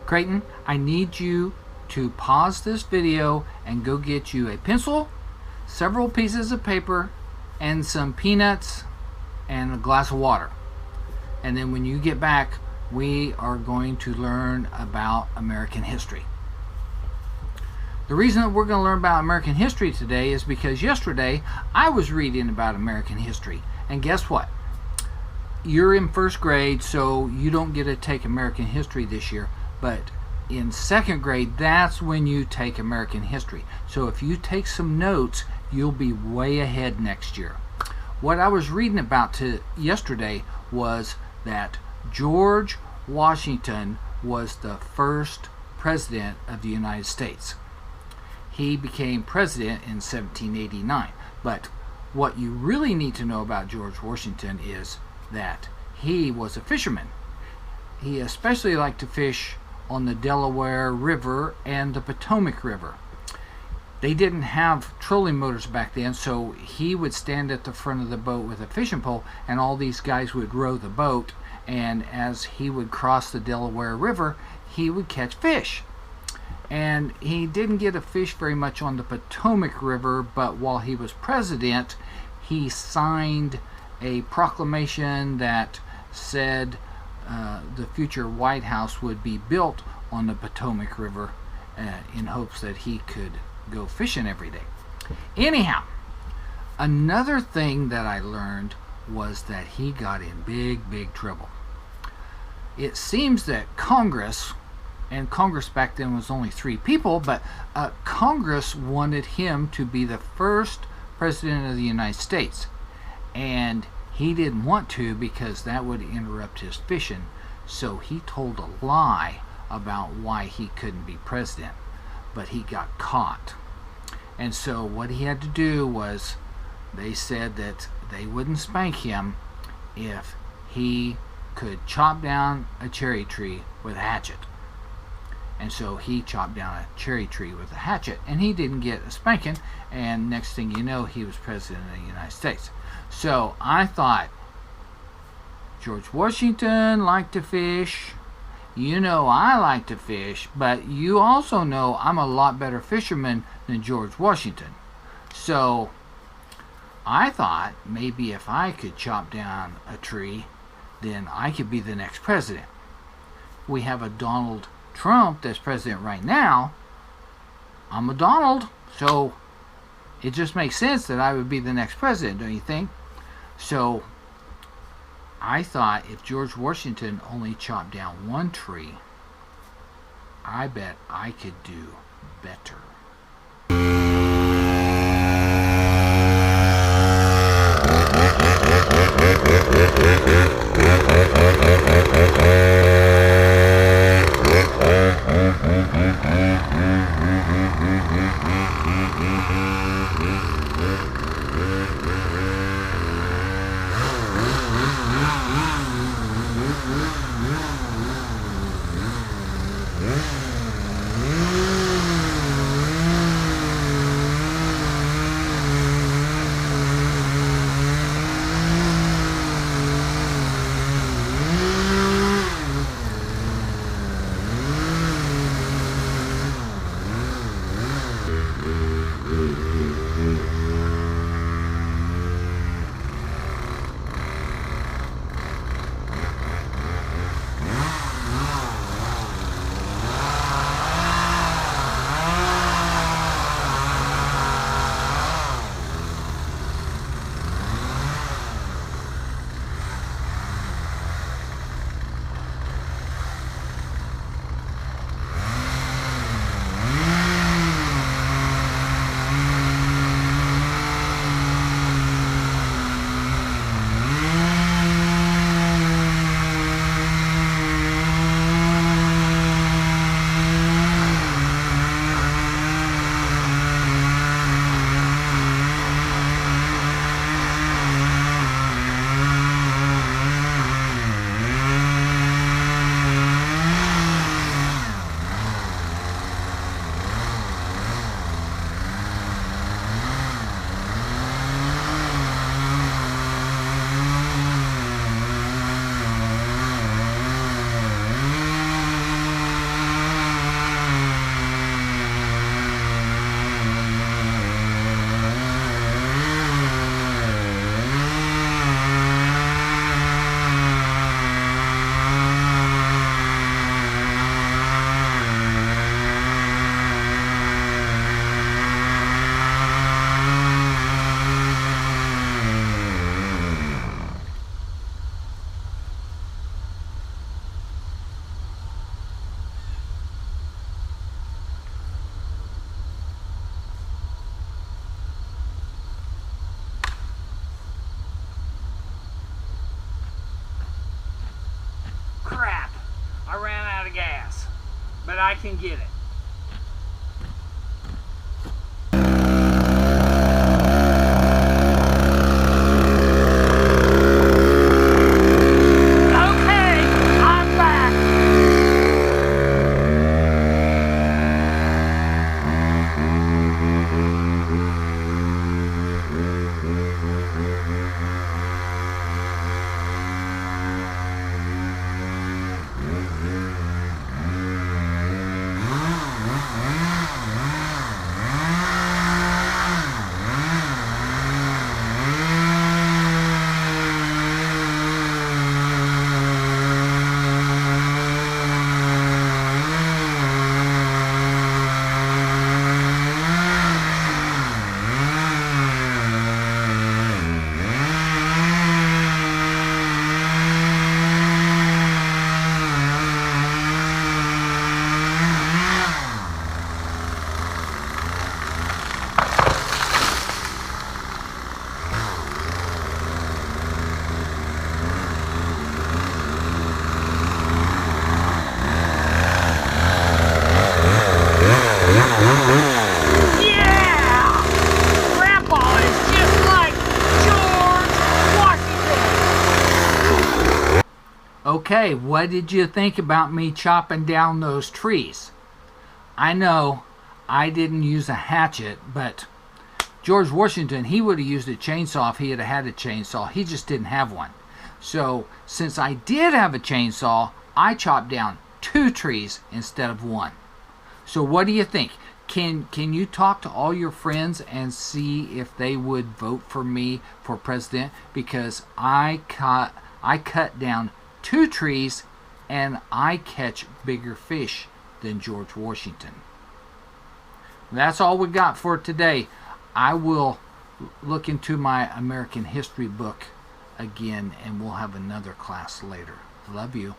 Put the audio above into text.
Creighton, I need you to pause this video and go get you a pencil, several pieces of paper, and some peanuts and a glass of water. And then when you get back, we are going to learn about American history. The reason that we're going to learn about American history today is because yesterday I was reading about American history. And guess what? You're in first grade, so you don't get to take American history this year. But in second grade, that's when you take American history. So if you take some notes, you'll be way ahead next year. What I was reading about yesterday was that George Washington was the first president of the United States. He became president in 1789. But what you really need to know about George Washington is that he was a fisherman. He especially liked to fish on the Delaware River and the Potomac River. They didn't have trolling motors back then, so he would stand at the front of the boat with a fishing pole, and all these guys would row the boat, and as he would cross the Delaware River, he would catch fish. And he didn't get to fish very much on the Potomac River, but while he was president, he signed a proclamation that said the future White House would be built on the Potomac River in hopes that he could go fishing every day. Anyhow, another thing that I learned was that he got in big trouble. It seems that Congress, and Congress back then was only 3 people, but Congress wanted him to be the first president of the United States. And he didn't want to because that would interrupt his fishing. So he told a lie about why he couldn't be president. But he got caught. And so what he had to do was, they said that they wouldn't spank him if he could chop down a cherry tree with a hatchet. And so he chopped down a cherry tree with a hatchet, and he didn't get a spanking, and next thing you know, he was president of the United States. So I thought, George Washington liked to fish. You know I like to fish, but you also know I'm a lot better fisherman than George Washington. So I thought maybe if I could chop down a tree, then I could be the next president. We have a Donald Trump that's president right now. I'm a Donald, so it just makes sense that I would be the next president, don't you think? So I thought if George Washington only chopped down 1 tree, I bet I could do better. but I can get it. Okay, what did you think about me chopping down those trees? I know I didn't use a hatchet, but George Washington, he would have used a chainsaw if he had had a chainsaw. He just didn't have one. So since I did have a chainsaw, I chopped down 2 trees instead of 1. So what do you think? Can you talk to all your friends and see if they would vote for me for president? Because I cut down 2 trees and I catch bigger fish than George Washington. That's all we got for today. I will look into my American history book again and we'll have another class later. Love you.